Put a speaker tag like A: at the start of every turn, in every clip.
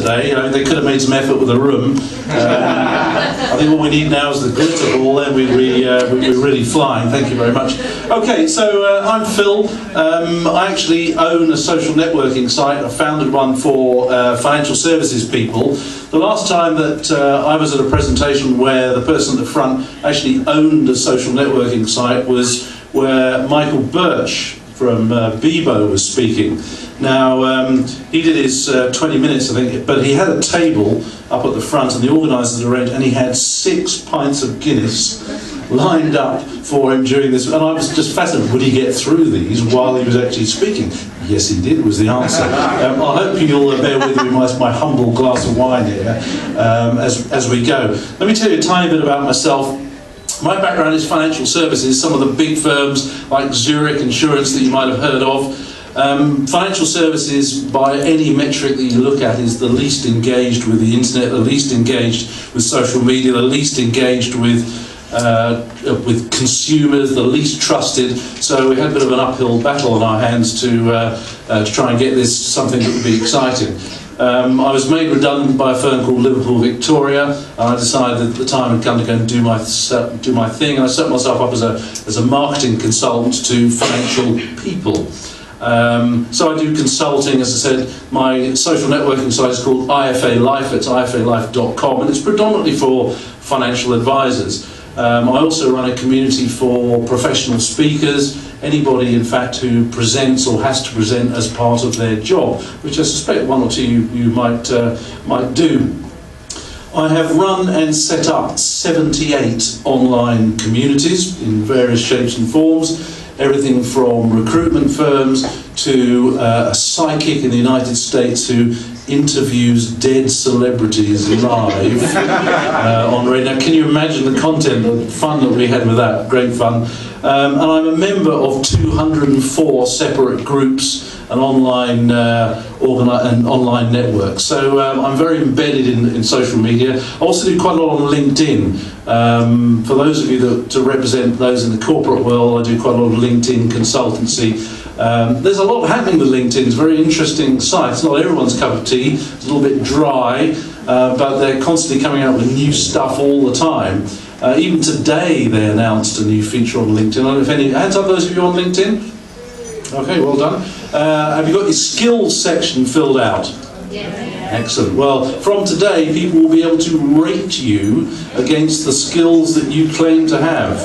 A: today. I mean, they could have made some effort with the room. I think what we need now is the glitter ball, then we're really flying. Thank you very much. Okay, so I'm Phil. I actually own a social networking site. I founded one for financial services people. The last time that I was at a presentation where the person at the front actually owned a social networking site was where Michael Birch from Bebo was speaking. Now, he did his 20 minutes, I think, but he had a table up at the front and the organisers arranged, and he had 6 pints of Guinness lined up for him during this, and I was just fascinated, would he get through these while he was actually speaking? Yes, he did, was the answer. I hope you'll bear with me my humble glass of wine here as we go. Let me tell you a tiny bit about myself. My background is financial services, some of the big firms like Zurich Insurance that you might have heard of. Financial services, by any metric that you look at, is the least engaged with the internet, the least engaged with social media, the least engaged with consumers, the least trusted. So we had a bit of an uphill battle on our hands to try and get this something that would be exciting. I was made redundant by a firm called Liverpool Victoria, and I decided at the time I'd come to go and do my thing, and I set myself up as a marketing consultant to financial people. So I do consulting, as I said. My social networking site is called IFA Life. It's ifalife.com, and it's predominantly for financial advisors. I also run a community for professional speakers, anybody in fact who presents or has to present as part of their job, which I suspect one or two you might do. I have run and set up 78 online communities in various shapes and forms, everything from recruitment firms to a psychic in the United States who interviews dead celebrities live on radio. Now, can you imagine the content, the fun that we had with that? Great fun. And I'm a member of 204 separate groups and online networks. So I'm very embedded in social media. I also do quite a lot on LinkedIn. For those of you to represent those in the corporate world, I do quite a lot of LinkedIn consultancy. There's a lot happening with LinkedIn. It's a very interesting site. It's not everyone's cup of tea. It's a little bit dry, but they're constantly coming out with new stuff all the time. Even today they announced a new feature on LinkedIn. I don't know if any hands up those of you on LinkedIn? Okay, well done. Have you got your skills section filled out? Yes. Excellent. Well, from today, people will be able to rate you against the skills that you claim to have.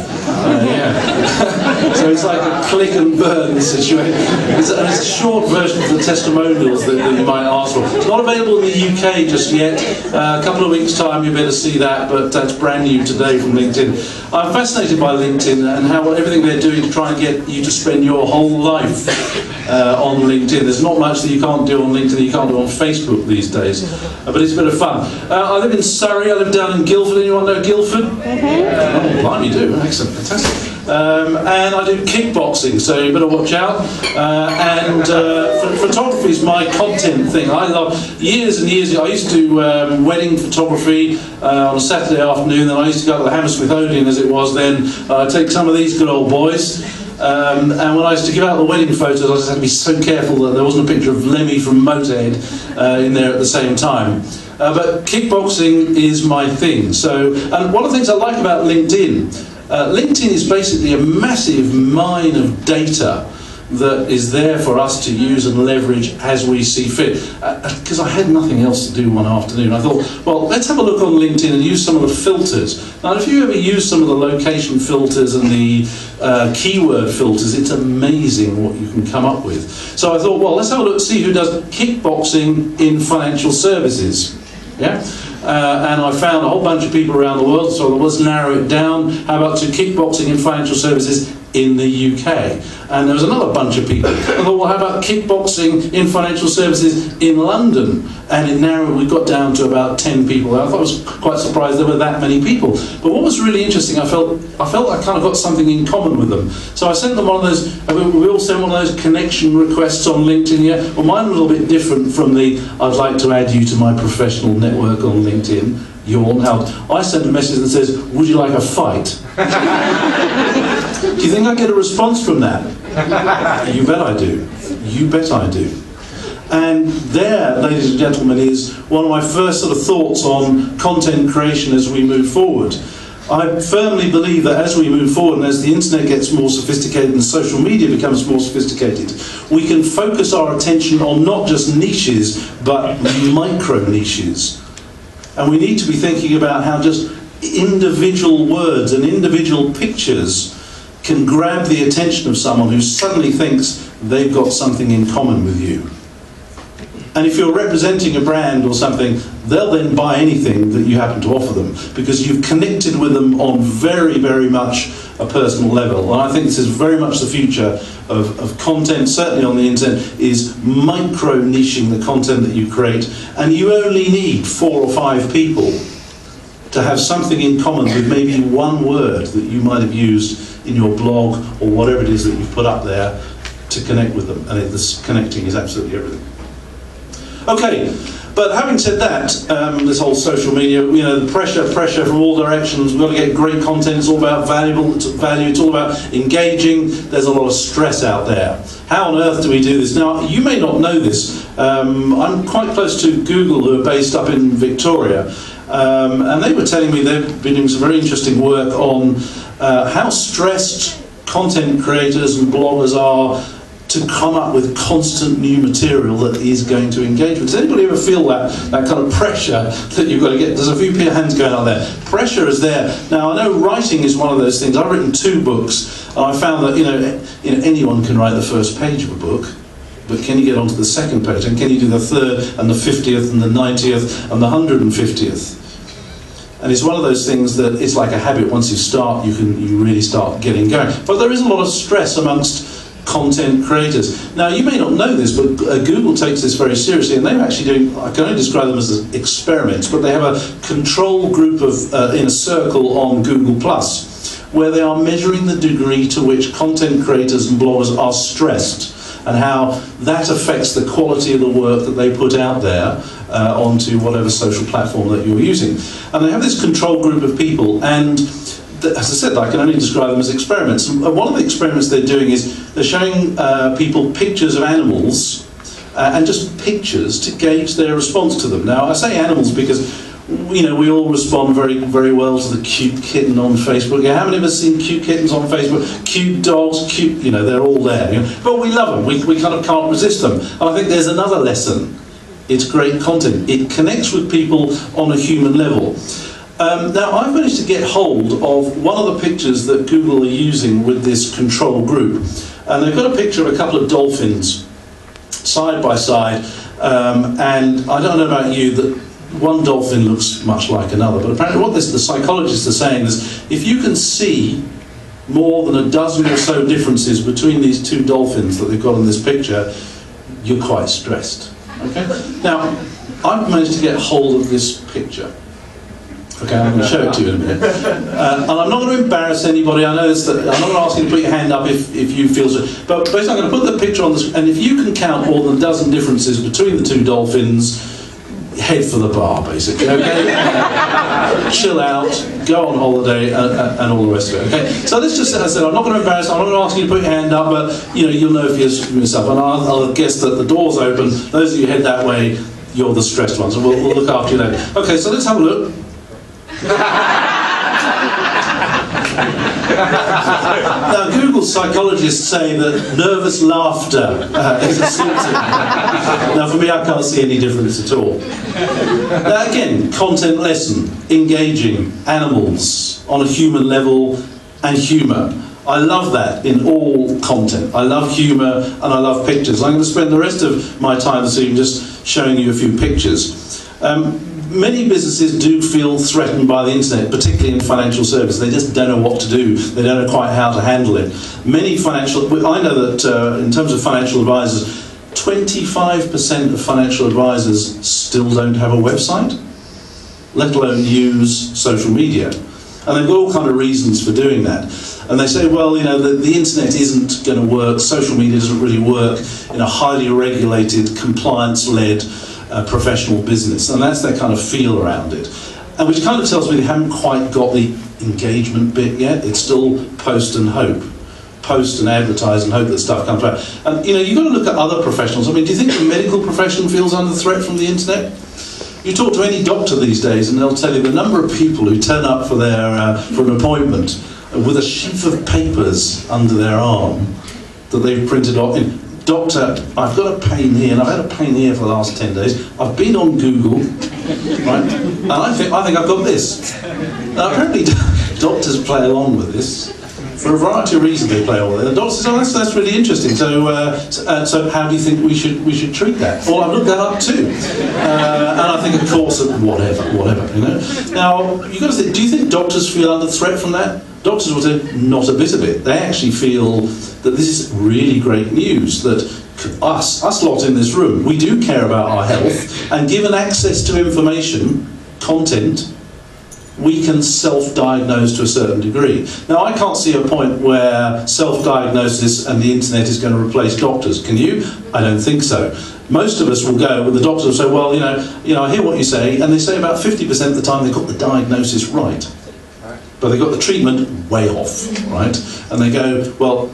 A: Yeah. So it's like a click and burn situation. It's a short version of the testimonials that you might ask for. It's not available in the UK just yet. A couple of weeks' time, you better see that, but that's brand new today from LinkedIn. I'm fascinated by LinkedIn and how everything they're doing to try and get you to spend your whole life on LinkedIn. There's not much that you can't do on LinkedIn that you can't do on Facebook these days. But it's a bit of fun. I live in Surrey. I live down in Guildford. Anyone know Guildford? Oh, blimey, you do. Excellent, fantastic. And I do kickboxing, so you better watch out. Photography is my content thing. I love, years and years ago, I used to do wedding photography on a Saturday afternoon, then I used to go to the Hammersmith Odeon, as it was then, take some of these good old boys. And when I used to give out the wedding photos, I just had to be so careful that there wasn't a picture of Lemmy from Motorhead in there at the same time. But kickboxing is my thing. So, and one of the things I like about LinkedIn, LinkedIn is basically a massive mine of data that is there for us to use and leverage as we see fit. Because I had nothing else to do one afternoon, I thought, well, let's have a look on LinkedIn and use some of the filters. Now, if you ever use some of the location filters and the keyword filters, it's amazing what you can come up with. So I thought, well, let's have a look, see who does kickboxing in financial services. Yeah? And I found a whole bunch of people around the world, so let's narrow it down. How about to kickboxing in financial services in the UK? And there was another bunch of people. I thought, well, how about kickboxing in financial services in London? And it narrowed, we got down to about 10 people. I thought I was quite surprised there were that many people. But what was really interesting, I felt I kind of got something in common with them. So I sent them one of those, we all sent one of those connection requests on LinkedIn, yeah? Well, mine was a little bit different from the, I'd like to add you to my professional network on LinkedIn. Yawn. I sent a message that says, would you like a fight? Do you think I get a response from that? You bet I do. You bet I do. And there, ladies and gentlemen, is one of my first sort of thoughts on content creation as we move forward. I firmly believe that as we move forward and as the internet gets more sophisticated and social media becomes more sophisticated, we can focus our attention on not just niches, but micro niches. And we need to be thinking about how just individual words and individual pictures can grab the attention of someone who suddenly thinks they've got something in common with you. And if you're representing a brand or something, they'll then buy anything that you happen to offer them, because you've connected with them on very, very much a personal level. And I think this is very much the future of content, certainly on the internet, is micro-niching the content that you create. And you only need 4 or 5 people to have something in common with maybe one word that you might have used in your blog or whatever it is that you've put up there to connect with them. And this connecting is absolutely everything. Okay, but having said that, this whole social media, you know, the pressure from all directions, we've got to get great content, it's all about value, it's all about engaging, there's a lot of stress out there. How on earth do we do this? Now, you may not know this, I'm quite close to Google, who are based up in Victoria, and they were telling me they've been doing some very interesting work on how stressed content creators and bloggers are to come up with constant new material that is going to engage with. Does anybody ever feel that kind of pressure that you've got to get? There's a few hands going on there. Pressure is there. Now, I know writing is one of those things. I've written 2 books, and I found that, you know, anyone can write the first page of a book, but can you get onto the second page? And can you do the 3rd, and the 50th, and the 90th, and the 150th? And it's one of those things that it's like a habit. Once you start, you really start getting going. But there is a lot of stress amongst content creators. Now, you may not know this, but Google takes this very seriously, and they're actually doing, I can only describe them as experiments, but they have a control group of in a circle on Google+, where they are measuring the degree to which content creators and bloggers are stressed, and how that affects the quality of the work that they put out there onto whatever social platform that you're using. And they have this control group of people, and as I said, I can only describe them as experiments. And one of the experiments they're doing is they're showing people pictures of animals and just pictures to gauge their response to them. Now, I say animals because, you know, we all respond very, very well to the cute kitten on Facebook. How many of us seen cute kittens on Facebook? Cute dogs, cute, you know, they're all there. You know? But we love them. We kind of can't resist them. And I think there's another lesson. It's great content. It connects with people on a human level. Now, I've managed to get hold of one of the pictures that Google are using with this control group. And they've got a picture of a couple of dolphins side by side. And I don't know about you, that one dolphin looks much like another. But apparently what the psychologists are saying is, if you can see more than a dozen or so differences between these 2 dolphins that they've got in this picture, you're quite stressed. Okay? Now, I've managed to get hold of this picture. Okay, I'm going to show it to you in a minute. And I'm not going to embarrass anybody. I know this, that I'm not going to ask you to put your hand up if you feel so. But basically, I'm going to put the picture on the screen, and if you can count more than a dozen differences between the 2 dolphins, head for the bar, basically. Okay, chill out, go on holiday, and all the rest of it. Okay, so let's just, as I said, I'm not going to embarrass. I'm not going to ask you to put your hand up, but you know, you'll know for yourself. And I'll guess that the door's open. Those of you who head that way, you're the stressed ones, and we'll look after you then. Okay, so let's have a look. Now, Google psychologists say that nervous laughter is a symptom. Now, for me, I can't see any difference at all. Now, again, content lesson, engaging animals on a human level and humour. I love that in all content. I love humour and I love pictures. I'm going to spend the rest of my time this evening just showing you a few pictures. Many businesses do feel threatened by the internet, particularly in financial services. They just don't know what to do. They don't know quite how to handle it. I know that in terms of financial advisors, 25% of financial advisors still don't have a website, let alone use social media. And they've got all kind of reasons for doing that. And they say, well, you know, the internet isn't going to work, social media doesn't really work in a highly regulated, compliance-led professional business, and that's their kind of feel around it. And which kind of tells me they haven't quite got the engagement bit yet. It's still post and hope. post and advertise and hope that stuff comes back. And you know, you've got to look at other professionals. I mean, do you think the medical profession feels under threat from the internet? You talk to any doctor these days and they'll tell you the number of people who turn up for their for an appointment with a sheaf of papers under their arm that they've printed off. Doctor, I've got a pain here, and I've had a pain here for the last 10 days. I've been on Google, right, and I think I've got this. Now, apparently, doctors play along with this. For a variety of reasons they play along with it. The doctor says, oh, that's really interesting. So how do you think we should treat that? Well, I've looked that up too. And I think, of course, whatever, you know. Now, you've got to think, do you think doctors feel under threat from that? Doctors will say, not a bit of it. They actually feel that this is really great news, that us lot in this room, we do care about our health, and given access to information, content, we can self-diagnose to a certain degree. Now, I can't see a point where self-diagnosis and the internet is going to replace doctors. Can you? I don't think so. Most of us will go, with the doctors will say, well, you know, I hear what you say, and they say about 50% of the time they got the diagnosis right. But they got the treatment way off, right? And they go, well,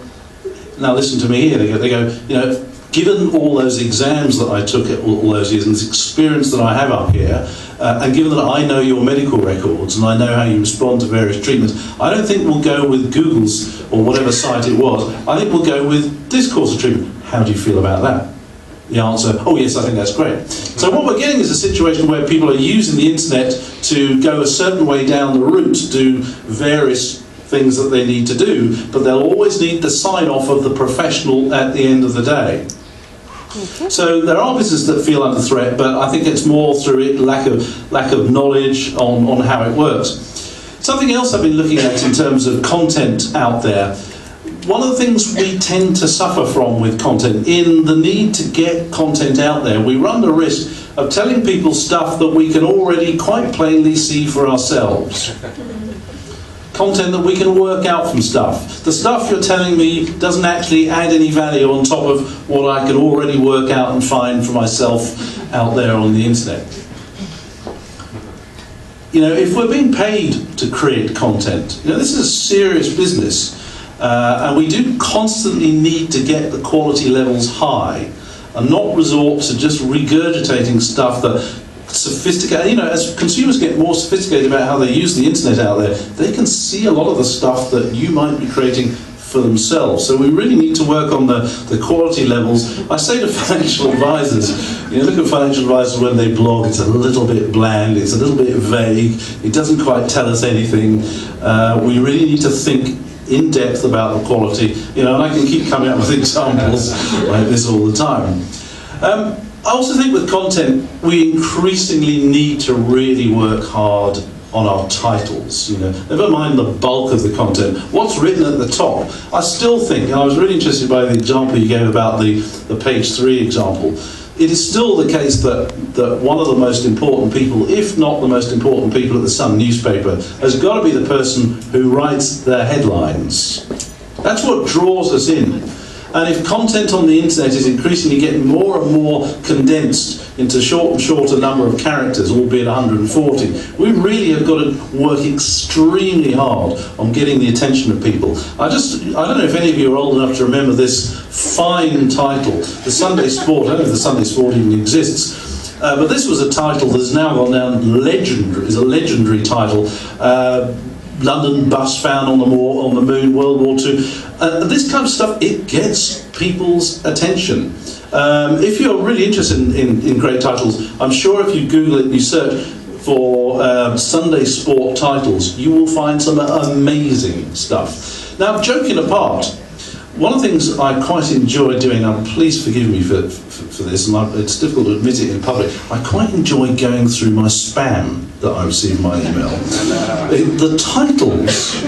A: now listen to me here. They go, you know, given all those exams that I took all those years and this experience that I have up here, and given that I know your medical records and I know how you respond to various treatments, I don't think we'll go with Google's or whatever site it was. I think we'll go with this course of treatment. How do you feel about that? The answer, oh yes, I think that's great. So what we're getting is a situation where people are using the internet to go a certain way down the route to do various things that they need to do, but they'll always need the sign-off of the professional at the end of the day. So there are businesses that feel under threat, but I think it's more through lack of knowledge on how it works. Something else I've been looking at in terms of content out there, one of the things we tend to suffer from with content, in the need to get content out there, we run the risk of telling people stuff that we can already quite plainly see for ourselves. Content that we can work out from stuff. The stuff you're telling me doesn't actually add any value on top of what I can already work out and find for myself out there on the internet. You know, if we're being paid to create content, you know, this is a serious business. And we do constantly need to get the quality levels high and not resort to just regurgitating stuff that sophisticated, you know, as consumers get more sophisticated about how they use the internet out there, they can see a lot of the stuff that you might be creating for themselves. So we really need to work on the quality levels. I say to financial advisors, you know, look at financial advisors when they blog, it's a little bit bland, it's a little bit vague, it doesn't quite tell us anything. We really need to think in depth about the quality, you know, and I can keep coming up with examples like this all the time. I also think with content, we increasingly need to really work hard on our titles, you know, never mind the bulk of the content, what's written at the top. I still think, and I was really interested by the example you gave about the page 3 example, it is still the case that one of the most important people, if not the most important people at the Sun newspaper, has got to be the person who writes their headlines. That's what draws us in. And if content on the internet is increasingly getting more and more condensed into shorter and shorter number of characters, albeit 140, we really have got to work extremely hard on getting the attention of people. I don't know if any of you are old enough to remember this fine title, the Sunday Sport. I don't know if the Sunday Sport even exists. But this was a title that has now gone down legendary, is a legendary title. London bus found on the moon, World War II. This kind of stuff, it gets people's attention. If you're really interested in great titles, I'm sure if you Google it and you search for Sunday Sport titles, you will find some amazing stuff. Now, joking apart, one of the things I quite enjoy doing, and please forgive me for this, and it's difficult to admit it in public, I quite enjoy going through my spam that I receive in my email. The titles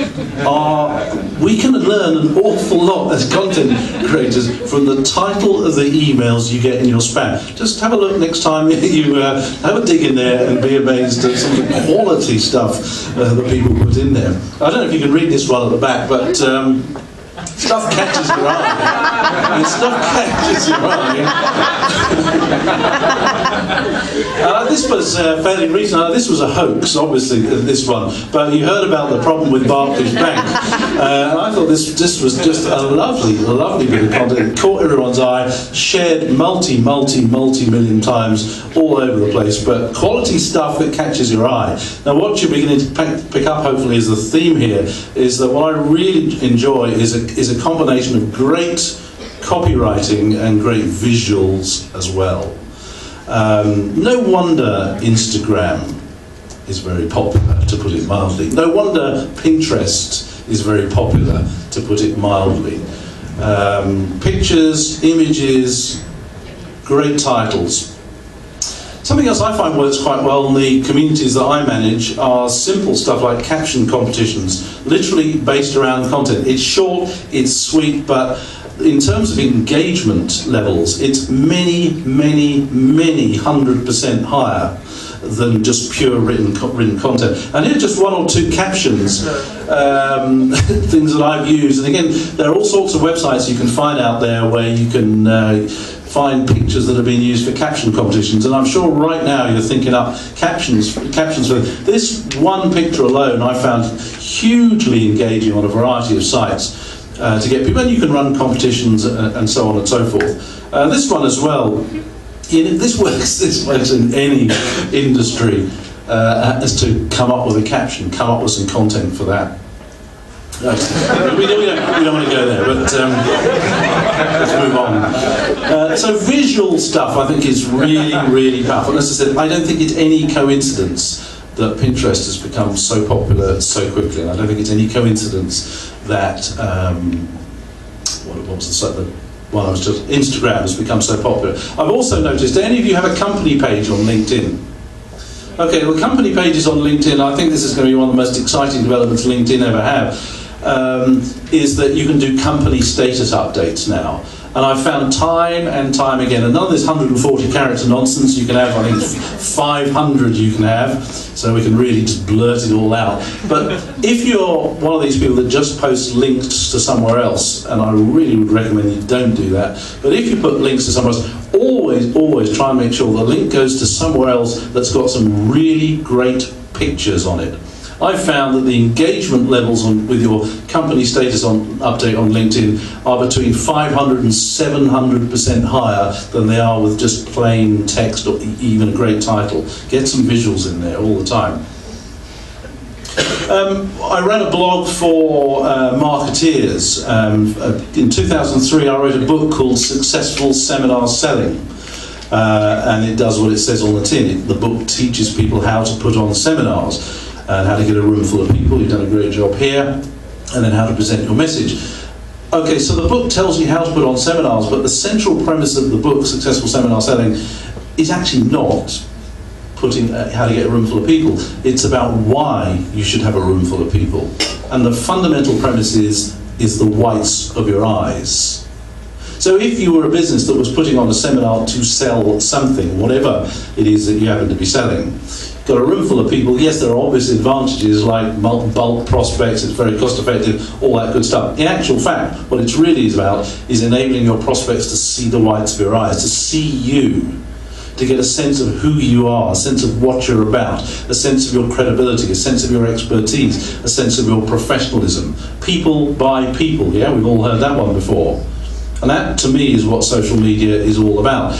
A: are, we can learn an awful lot as content creators from the title of the emails you get in your spam. Just have a look next time you have a dig in there and be amazed at some of the quality stuff that people put in there. I don't know if you can read this one at the back, but stuff catches your eye. And stuff catches your eye. This was fairly recent. This was a hoax, obviously, this one. But you heard about the problem with Barclays Bank. And I thought this was just a lovely bit of content. It caught everyone's eye, shared multi-million times all over the place, but quality stuff that catches your eye. Now what you're beginning to pick up, hopefully, is the theme here, is that what I really enjoy is a combination of great copywriting and great visuals as well. No wonder Instagram is very popular, to put it mildly. No wonder Pinterest is very popular, to put it mildly. Pictures, images, great titles. Something else I find works quite well in the communities that I manage are simple stuff like caption competitions, literally based around content. It's short, it's sweet, but in terms of engagement levels, it's many 100% higher than just pure written content. And here are just one or two captions, things that I've used. And again, there are all sorts of websites you can find out there where you can find pictures that have been used for caption competitions. And I'm sure right now you're thinking up captions for this one picture alone. I found hugely engaging on a variety of sites to get people. And you can run competitions and so on and so forth. This one as well. This works in any industry as to come up with a caption, come up with some content for that. We don't want to go there, but let's move on. So visual stuff, I think, is really powerful. And as I said, I don't think it's any coincidence that Pinterest has become so popular so quickly. And I don't think it's any coincidence that Instagram has become so popular. I've also noticed, do any of you have a company page on LinkedIn? Okay, well, company pages on LinkedIn, I think this is going to be one of the most exciting developments LinkedIn ever have, is that you can do company status updates now. And I've found time and time again, and none of this 140 character nonsense you can have, I think 500 you can have, so we can really just blurt it all out. But if you're one of these people that just posts links to somewhere else, and I really would recommend you don't do that, but if you put links to somewhere else, always try and make sure the link goes to somewhere else that's got some really great pictures on it. I've found that the engagement levels with your company status update on LinkedIn are between 500 and 700% higher than they are with just plain text or even a great title. Get some visuals in there all the time. I ran a blog for marketeers. In 2003 I wrote a book called Successful Seminar Selling. And it does what it says on the tin. The book teaches people how to put on seminars and how to get a room full of people. You've done a great job here. And then how to present your message. Okay, so the book tells you how to put on seminars, but the central premise of the book, Successful Seminar Selling, is actually not putting how to get a room full of people. It's about why you should have a room full of people. And the fundamental premise is the whites of your eyes. So if you were a business that was putting on a seminar to sell something, whatever it is that you happen to be selling, got a room full of people, yes, there are obvious advantages like bulk prospects, it's very cost effective, all that good stuff. In actual fact, what it's really is about is enabling your prospects to see the whites of your eyes, to see you, to get a sense of who you are, a sense of what you're about, a sense of your credibility, a sense of your expertise, a sense of your professionalism. People by people, yeah, we've all heard that one before. And that, to me, is what social media is all about.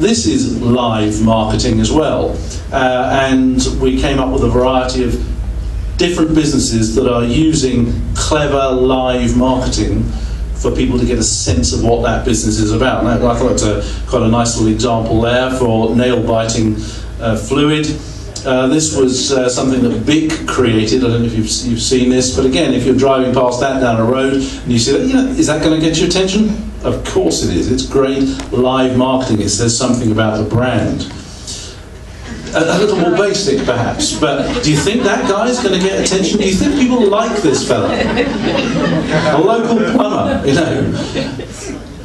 A: This is live marketing as well. And we came up with a variety of different businesses that are using clever live marketing for people to get a sense of what that business is about. And I thought it's quite a nice little example there for nail-biting fluid. This was something that Bic created. I don't know if you've seen this, but again, if you're driving past that down a road and you see that, is that going to get your attention? Of course it is. It's great live marketing. It says something about the brand. A little more basic, perhaps, but do you think that guy's going to get attention? Do you think people like this fella? A local plumber,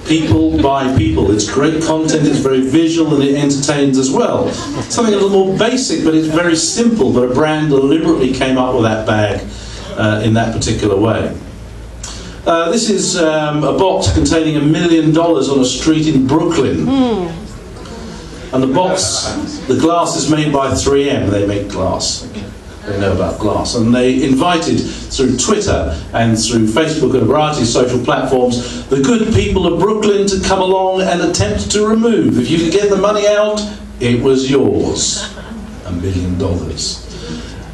A: People by people. It's great content, it's very visual, and it entertains as well. Something a little more basic, but it's very simple, but a brand deliberately came up with that bag in that particular way. This is a box containing $1 million on a street in Brooklyn. And the box, the glass is made by 3M, they make glass. they know about glass. And they invited, through Twitter and through Facebook and a variety of social platforms, the good people of Brooklyn to come along and attempt to remove. If you could get the money out, it was yours. $1 million.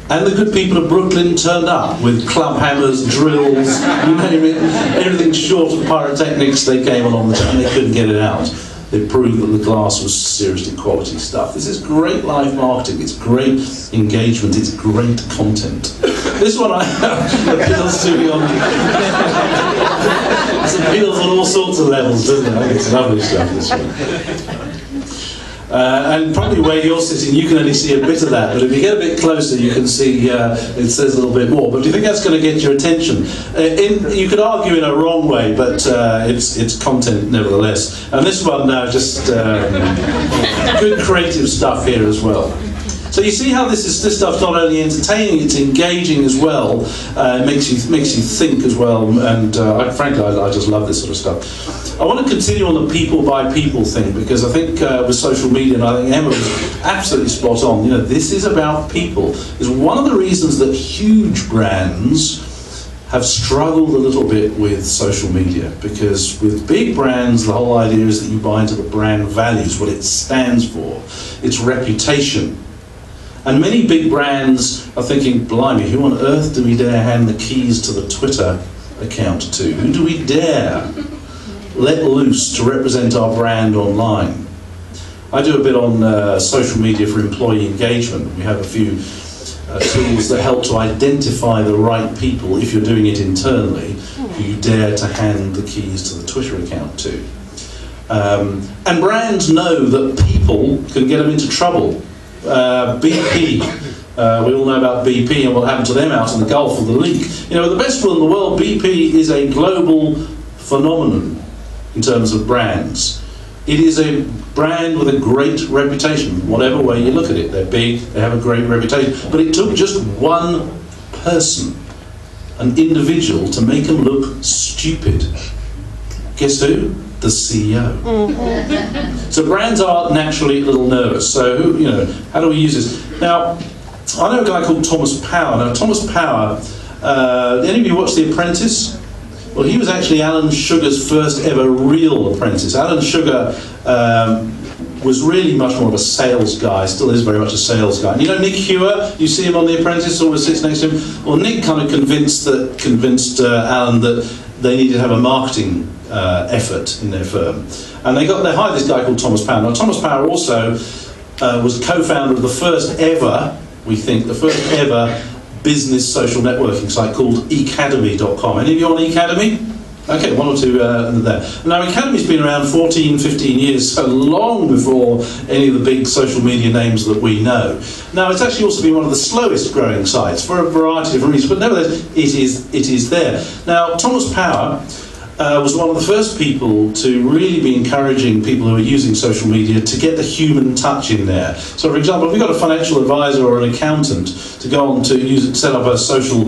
A: And the good people of Brooklyn turned up with club hammers, drills, you name it, everything short of pyrotechnics. They came along the time, they couldn't get it out. They proved that the glass was seriously quality stuff. This is great live marketing, it's great engagement, it's great content. This one appeals to me on... It appeals on all sorts of levels, doesn't it? I think it's lovely stuff, this one. And probably where you're sitting, you can only see a bit of that, but if you get a bit closer, you can see it says a little bit more. But do you think that's going to get your attention? You could argue in a wrong way, but it's content nevertheless. And this one now, just good creative stuff here as well. So you see how this stuff's not only entertaining, it's engaging as well. It makes you think as well. And frankly, I just love this sort of stuff. I want to continue on the people by people thing, because I think with social media, and I think Emma was absolutely spot on. You know, this is about people. It's one of the reasons that huge brands have struggled a little bit with social media, because with big brands, the whole idea is that you buy into the brand values, what it stands for, its reputation. And many big brands are thinking, blimey, who on earth do we dare hand the keys to the Twitter account to? Who do we dare let loose to represent our brand online? I do a bit on social media for employee engagement. We have a few tools that help to identify the right people, if you're doing it internally, who you dare to hand the keys to the Twitter account to. And brands know that people can get them into trouble. BP, we all know about BP and what happened to them out in the Gulf of the leak. You know, the best one in the world, BP is a global phenomenon in terms of brands. It is a brand with a great reputation, whatever way you look at it. They're big, they have a great reputation, but it took just one person, an individual, to make them look stupid. Guess who? The CEO. So brands are naturally a little nervous. So, you know, how do we use this? Now, I know a guy called Thomas Power. Now, Thomas Power, any of you watch The Apprentice? Well, he was actually Alan Sugar's first ever real apprentice. Alan Sugar was really much more of a sales guy, still is very much a sales guy. And you know Nick Hewer, you see him on The Apprentice, always sits next to him. Well, Nick kind of convinced Alan that they needed to have a marketing effort in their firm. And they hired this guy called Thomas Power. Now, Thomas Power also was co-founder of the first ever, we think, the first ever business social networking site called eCademy.com. Any of you on eCademy? Okay, one or two there. Now, eCademy's been around 14, 15 years, so long before any of the big social media names that we know. Now, it's actually also been one of the slowest growing sites for a variety of reasons, but nevertheless, it is there. Now, Thomas Power was one of the first people to really be encouraging people who are using social media to get the human touch in there. So, for example, if we've got a financial advisor or an accountant to go on to set up a social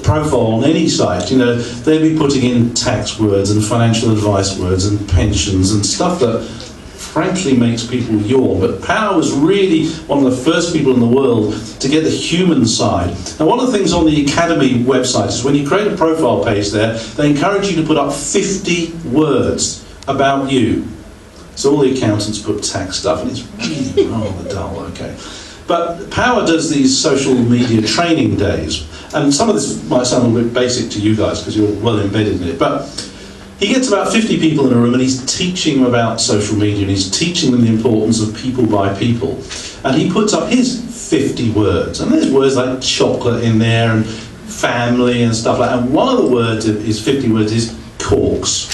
A: profile on any site, you know, they'd be putting in tax words and financial advice words and pensions and stuff that frankly makes people yawn. But Power was really one of the first people in the world to get the human side. Now, one of the things on the Academy website is when you create a profile page there, they encourage you to put up 50 words about you. So all the accountants put tax stuff, and it's really rather dull, okay. But Power does these social media training days, and some of this might sound a little bit basic to you guys because you're well embedded in it, but he gets about 50 people in a room and he's teaching them about social media, and he's teaching them the importance of people by people. And he puts up his 50 words, and there's words like chocolate in there and family and stuff like that. And one of the words, his 50 words, is corks.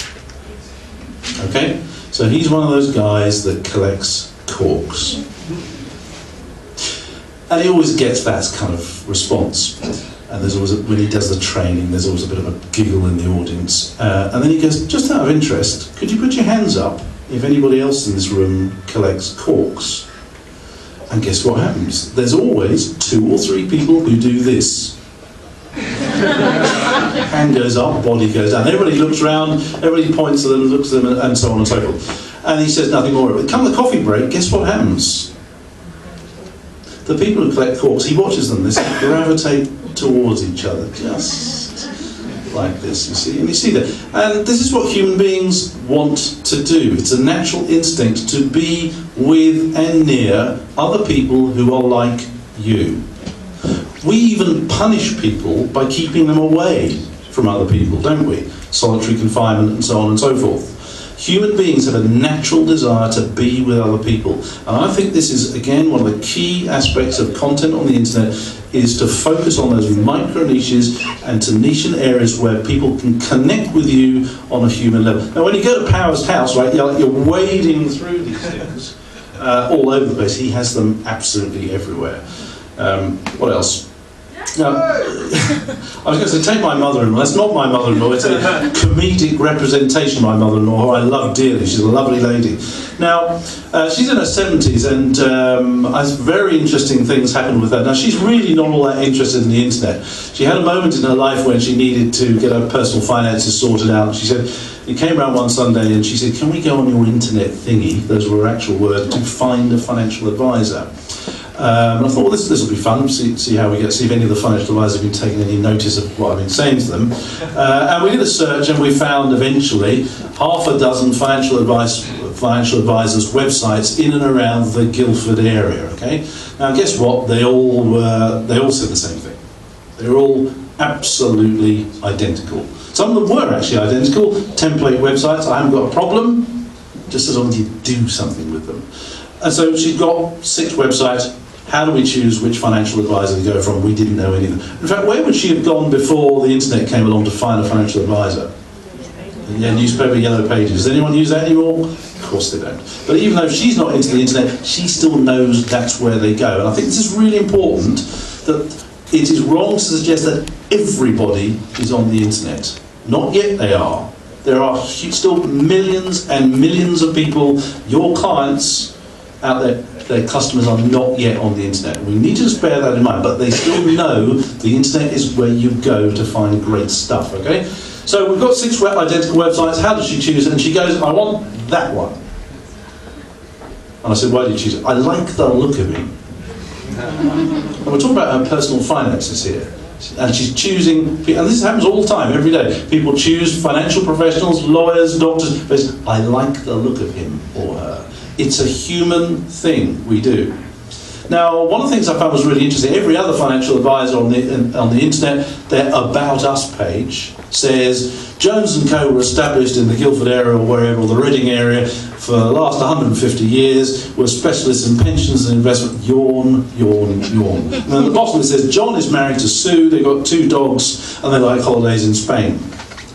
A: Okay? So he's one of those guys that collects corks. And he always gets that kind of response. And there's always, when he does the training, there's always a bit of a giggle in the audience. And then he goes, just out of interest, could you put your hands up if anybody else in this room collects corks? And guess what happens? There's always 2 or 3 people who do this. Hand goes up, body goes down. Everybody looks around, everybody points at them, looks at them, and so on and so forth. And he says nothing more. But come the coffee break, guess what happens? the people who collect corks, he watches them, they gravitate towards each other, just like this, you see. And you see that. And this is what human beings want to do. It's a natural instinct to be with and near other people who are like you. We even punish people by keeping them away from other people, don't we? Solitary confinement and so on and so forth. Human beings have a natural desire to be with other people. And I think this is, again, one of the key aspects of content on the internet, is to focus on those micro niches and to niche in areas where people can connect with you on a human level. Now, when you go to Power's house, right, you're wading through these things all over the place. He has them absolutely everywhere. What else? Now, I was going to say, take my mother-in-law. That's not my mother-in-law. It's a comedic representation of my mother-in-law, who I love dearly. She's a lovely lady. Now, she's in her 70s, and very interesting things happened with her. Now, she's really not all that interested in the internet. She had a moment in her life when she needed to get her personal finances sorted out. She said, it came around one Sunday, and she said, can we go on your internet thingy, those were her actual words, to find a financial advisor? And I thought, well, this will be fun, see how we get, see if any of the financial advisors have been taking any notice of what I've been saying to them. And we did a search, and we found eventually half a dozen financial advisors' websites in and around the Guildford area. Okay. Now, guess what? They all said the same thing. They were all absolutely identical. Some of them were actually identical. Template websites. I haven't got a problem, just as long as you do something with them. And so she's got 6 websites. How do we choose which financial advisor to go from? We didn't know any of them. In fact, where would she have gone before the internet came along to find a financial advisor? Yeah, newspaper, Yellow Pages. Does anyone use that anymore? Of course they don't. But even though she's not into the internet, she still knows that's where they go. And I think this is really important, that it is wrong to suggest that everybody is on the internet. Not yet they are. There are still millions and millions of people, your clients out there, their customers are not yet on the internet. We need to just bear that in mind, but they still know the internet is where you go to find great stuff, okay? So we've got 6 identical websites. How does she choose it? And she goes, I want that one. And I said, why did you choose it? I like the look of him. And we're talking about her personal finances here. And she's choosing, and this happens all the time, every day. People choose financial professionals, lawyers, doctors. I like the look of him or her. It's a human thing we do. Now, one of the things I found was really interesting, every other financial advisor on the internet, their About Us page says, Jones & Co. were established in the Guildford area or wherever, or the Reading area, for the last 150 years, were specialists in pensions and investment. Yawn, yawn, yawn. And at the bottom it says, John is married to Sue, they've got 2 dogs, and they like holidays in Spain.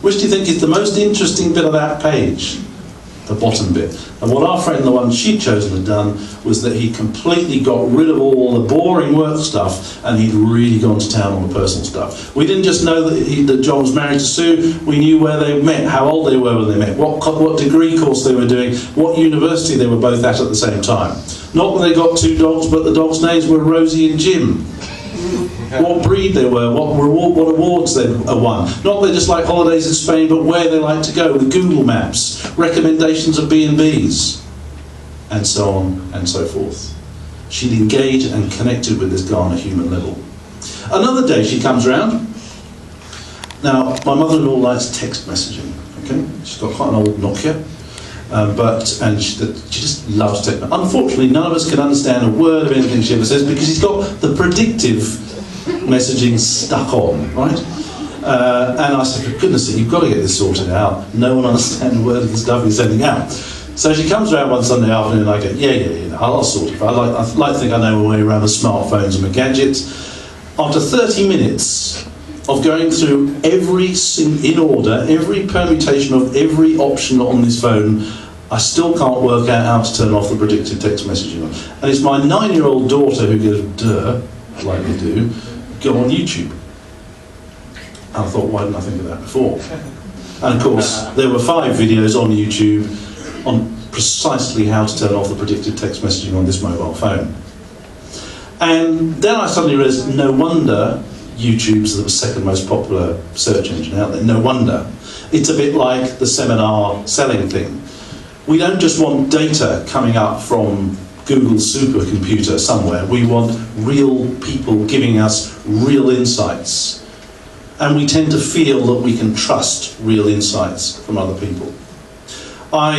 A: Which do you think is the most interesting bit of that page? The bottom bit. And what our friend, the one she'd chosen, had done was that he completely got rid of all the boring work stuff, and he'd really gone to town on the personal stuff. We didn't just know that John was married to Sue, we knew where they met, how old they were when they met, what degree course they were doing, what university they were both at the same time. Not that they got 2 dogs, but the dogs' names were Rosie and Jim. What breed they were, what awards they won. Not they just like holidays in Spain, but where they like to go with Google Maps, recommendations of B&Bs, and so on and so forth. She'd engaged and connected with this guy on a human level. Another day she comes round. Now, my mother-in-law likes text messaging, okay? She's got quite an old Nokia. She just loves text. Unfortunately, none of us can understand a word of anything she ever says because he's got the predictive messaging stuck on, right? And I said, for goodness sake, you've got to get this sorted out. No one understands a word of the stuff he's sending out. So she comes around one Sunday afternoon and I go, yeah, I'll sort it. I like to think I know my way around the smartphones and my gadgets. After 30 minutes of going through in order, every permutation of every option on this phone, I still can't work out how to turn off the predictive text messaging on. And it's my 9-year-old daughter who goes, duh, like we do, go on YouTube. And I thought, why didn't I think of that before? And of course, there were 5 videos on YouTube on precisely how to turn off the predictive text messaging on this mobile phone. And then I suddenly realised, no wonder YouTube's the 2nd most popular search engine out there. No wonder. It's a bit like the seminar selling thing. We don't just want data coming up from Google supercomputer somewhere. We want real people giving us real insights. And we tend to feel that we can trust real insights from other people. My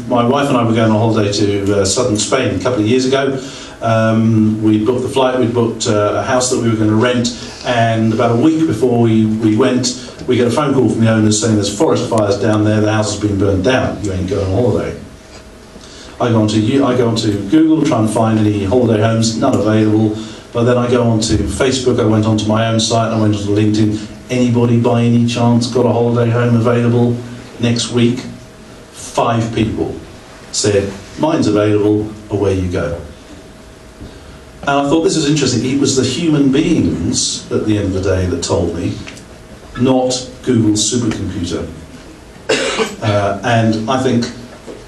A: wife and I were going on holiday to southern Spain a couple of years ago. We booked the flight, we booked a house that we were going to rent, and about a week before we went, we get a phone call from the owners saying there's forest fires down there, the house has been burned down, you ain't going on holiday. I go onto Google, try and find any holiday homes, none available, but then I go onto Facebook, I went onto my own site, I went onto LinkedIn, anybody by any chance got a holiday home available next week? 5 people said, mine's available, away you go. And I thought this was interesting. It was the human beings at the end of the day that told me, not Google's supercomputer. And I think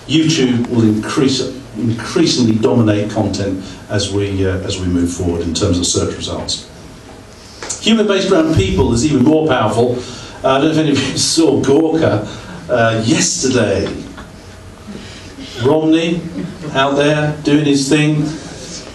A: YouTube will increasingly dominate content as we move forward in terms of search results. Human-based around people is even more powerful. I don't know if any of you saw Gawker yesterday. Romney out there doing his thing.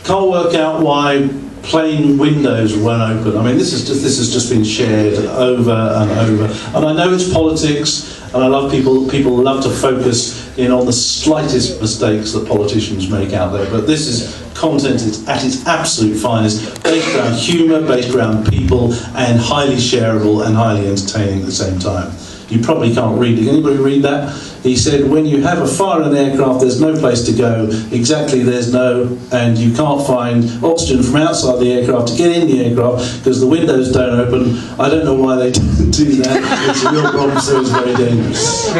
A: Can't work out why plain windows won't open. I mean, this has just been shared over and over. And I know it's politics, and I love people love to focus in on the slightest mistakes that politicians make out there. But this is content at its absolute finest, based around humour, based around people, and highly shareable and highly entertaining at the same time. You probably can't read it. Anybody read that? He said, when you have a fire in an aircraft, there's no place to go. Exactly, and you can't find oxygen from outside the aircraft to get in the aircraft because the windows don't open. I don't know why they don't do that. It's a real problem, so it's very dangerous.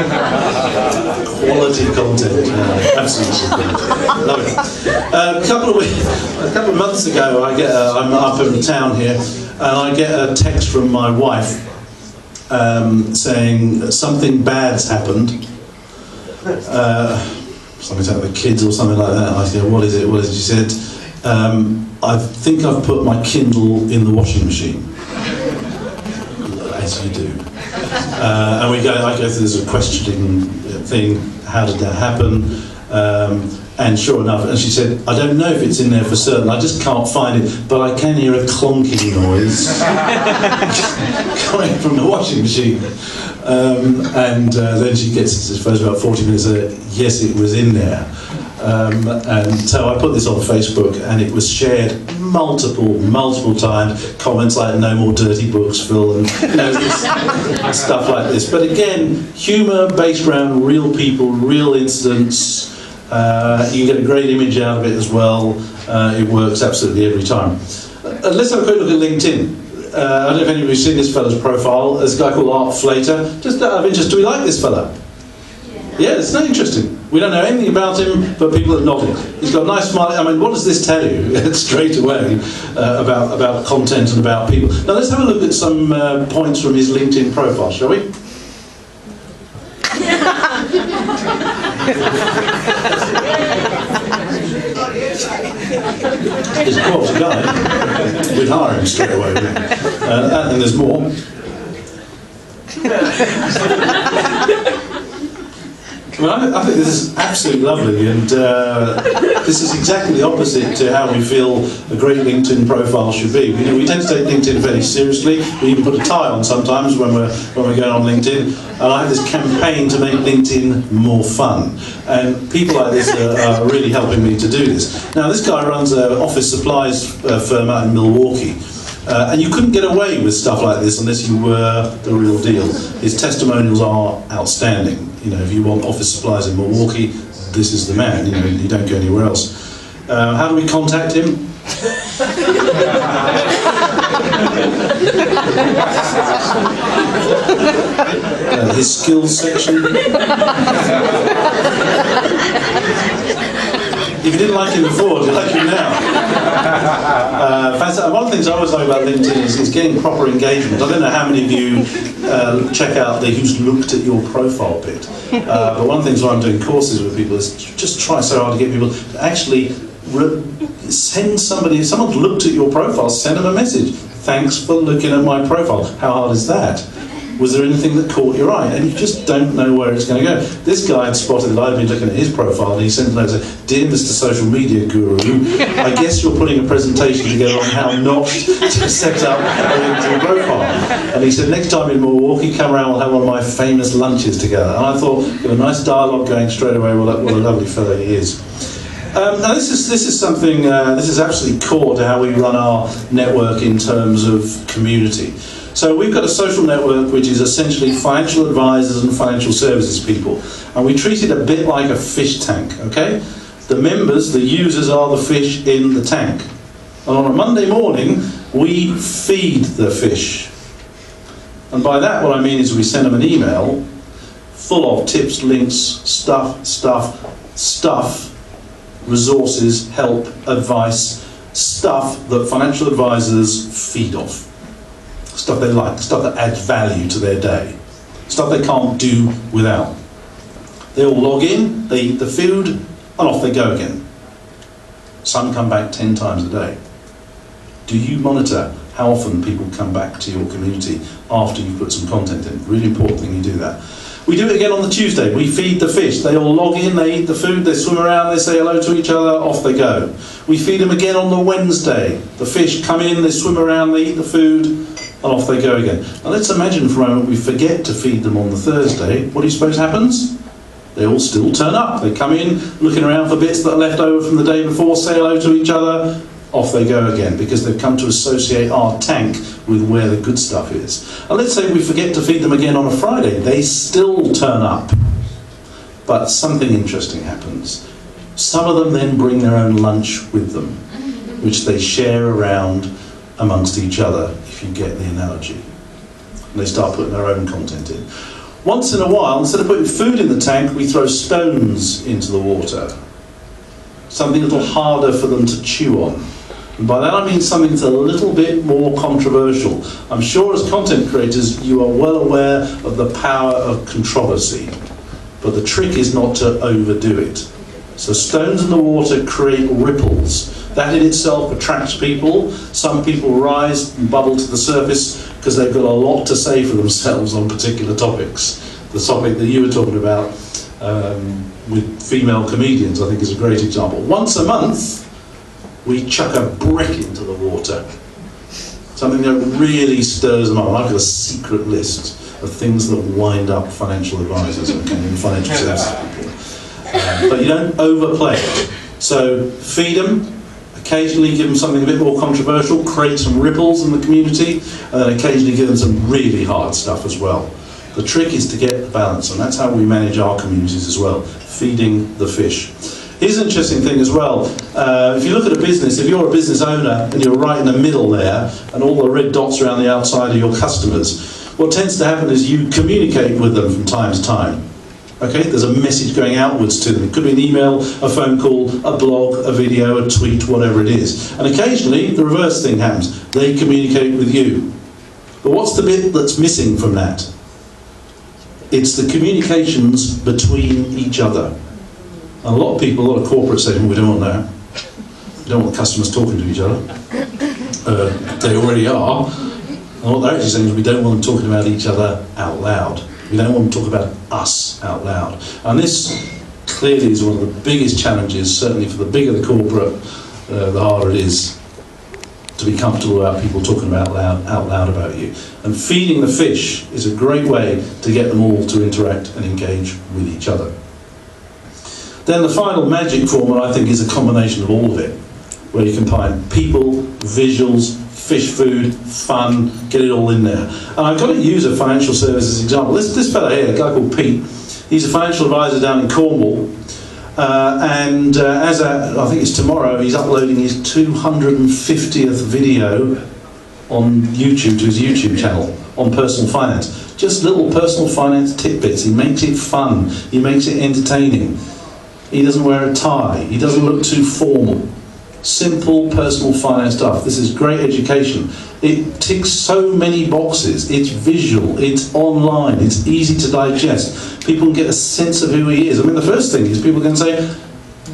A: Quality content, absolutely. Love it. A couple of months ago, I'm up in town here, and I get a text from my wife saying something bad's happened. Something about the kids or something like that. And I said, what is it? What is it? She said, I think I've put my Kindle in the washing machine. As you do. And I go through this questioning thing, how did that happen? And sure enough, and she said, I don't know if it's in there for certain, I just can't find it, but I can hear a clonking noise coming from the washing machine. Then she gets, I suppose, about 40 minutes later, yes, it was in there. And so I put this on Facebook, and it was shared multiple times. Comments like "No more dirty books, Phil," and stuff like this. But again, humour based around real people, real incidents. You get a great image out of it as well. It works absolutely every time. Let's have a quick look at LinkedIn. I don't know if anybody's seen this fella's profile. There's a guy called Art Flater. Just out of interest, do we like this fella? Yeah, it's not interesting. We don't know anything about him, but people are nodding. He's got a nice smile. I mean, what does this tell you straight away about content and about people? Now let's have a look at some points from his LinkedIn profile, shall we? He's a quality guy. We'd hire him straight away. And there's more. Well, I think this is absolutely lovely, and this is exactly the opposite to how we feel a great LinkedIn profile should be. We tend to take LinkedIn very seriously. We even put a tie on sometimes when we're going on LinkedIn. And I have this campaign to make LinkedIn more fun, and people like this are really helping me to do this. Now, this guy runs an office supplies firm out in Milwaukee. And you couldn't get away with stuff like this unless you were the real deal. His testimonials are outstanding. If you want office supplies in Milwaukee, this is the man. You don't go anywhere else. How do we contact him? His skills section. If you didn't like him before, do you like him now? One of the things I always like about LinkedIn is getting proper engagement. I don't know how many of you check out the who's looked at your profile bit. But one of the things when I'm doing courses with people is just try so hard to get people to actually send somebody, if someone's looked at your profile, send them a message. Thanks for looking at my profile. How hard is that? Was there anything that caught your eye? And you just don't know where it's going to go. This guy had spotted that I'd been looking at his profile, and he sent a note and said, "Dear Mr. Social Media Guru, I guess you're putting a presentation together on how not to set up a LinkedIn profile." And he said, "Next time in Milwaukee, come around, we'll have one of my famous lunches together." And I thought, got a nice dialogue going straight away. Well, what a lovely fellow he is. Now this is something, this is absolutely core to how we run our network in terms of community. So we've got a social network which is essentially financial advisors and financial services people, and we treat it a bit like a fish tank, okay? The members, the users, are the fish in the tank. And on a Monday morning, we feed the fish. And by that what I mean is we send them an email full of tips, links, stuff, resources, help, advice, stuff that financial advisors feed off. Stuff they like, stuff that adds value to their day, stuff they can't do without. They all log in, they eat the food, and off they go again. Some come back 10 times a day. Do you monitor how often people come back to your community after you put some content in? Really important thing you do that. We do it again on the Tuesday. We feed the fish. They all log in, they eat the food, they swim around, they say hello to each other, off they go. We feed them again on the Wednesday. The fish come in, they swim around, they eat the food, and off they go again. Now let's imagine for a moment we forget to feed them on the Thursday. What do you suppose happens? They all still turn up. They come in, looking around for bits that are left over from the day before, say hello to each other, off they go again, because they've come to associate our tank with where the good stuff is. And let's say we forget to feed them again on a Friday. They still turn up. But something interesting happens. Some of them then bring their own lunch with them, which they share around amongst each other, if you get the analogy. And they start putting their own content in. Once in a while, instead of putting food in the tank, we throw stones into the water. Something a little harder for them to chew on. And by that I mean something that's a little bit more controversial. I'm sure as content creators you are well aware of the power of controversy, but the trick is not to overdo it. So stones in the water create ripples. That in itself attracts people. Some people rise and bubble to the surface because they've got a lot to say for themselves on particular topics. The topic that you were talking about with female comedians, I think, is a great example. Once a month, we chuck a brick into the water. Something that really stirs them up. I've got a secret list of things that wind up financial advisors and financial services people. But you don't overplay it. So feed them, occasionally give them something a bit more controversial, create some ripples in the community, and then occasionally give them some really hard stuff as well. The trick is to get the balance, and that's how we manage our communities as well, feeding the fish. Here's an interesting thing as well. If you look at a business, if you're a business owner and you're right in the middle there, and all the red dots around the outside are your customers, what tends to happen is you communicate with them from time to time. Okay, there's a message going outwards to them. It could be an email, a phone call, a blog, a video, a tweet, whatever it is. And occasionally the reverse thing happens. They communicate with you. But what's the bit that's missing from that? It's the communications between each other. And a lot of people, a lot of corporates say, we don't want that. We don't want customers talking to each other. They already are. And what they're actually saying is we don't want them talking about each other out loud. We don't want to talk about us out loud. And this clearly is one of the biggest challenges, certainly for the bigger the corporate, the harder it is to be comfortable about people talking out loud about you. And feeding the fish is a great way to get them all to interact and engage with each other. Then the final magic formula, I think, is a combination of all of it, where you combine people, visuals, fish food, fun, get it all in there. And I've got to use a financial services example. This fellow here, a guy called Pete, he's a financial advisor down in Cornwall, and I think it's tomorrow, he's uploading his 250th video on YouTube, to his YouTube channel, on personal finance. Just little personal finance tidbits. He makes it fun, he makes it entertaining. He doesn't wear a tie, he doesn't look too formal. Simple personal finance stuff. This is great education. It ticks so many boxes. It's visual, it's online, it's easy to digest. People can get a sense of who he is. I mean, the first thing is people can say,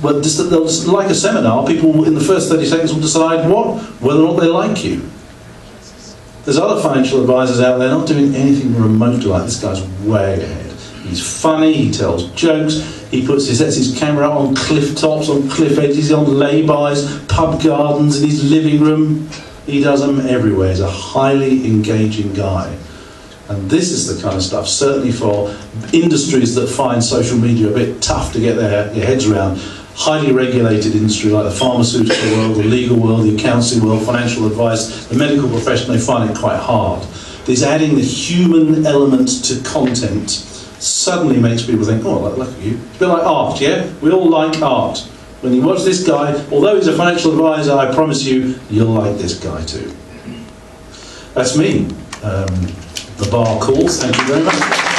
A: well, they'll just, like a seminar, people in the first 30 seconds will decide whether or not they like you. There's other financial advisors out there not doing anything remotely like this guy's way ahead. He's funny, he tells jokes, he sets his camera up on cliff tops, on cliff edges, on lay-bys, pub gardens, in his living room. He does them everywhere. He's a highly engaging guy. And this is the kind of stuff, certainly for industries that find social media a bit tough to get their heads around. Highly regulated industry like the pharmaceutical world, the legal world, the accounting world, financial advice, the medical profession, they find it quite hard. This adding the human element to content suddenly makes people think, oh, look at you. It's a bit like art, yeah? We all like art. When you watch this guy, although he's a financial advisor, I promise you, you'll like this guy too. That's me. The bar calls. Thank you very much.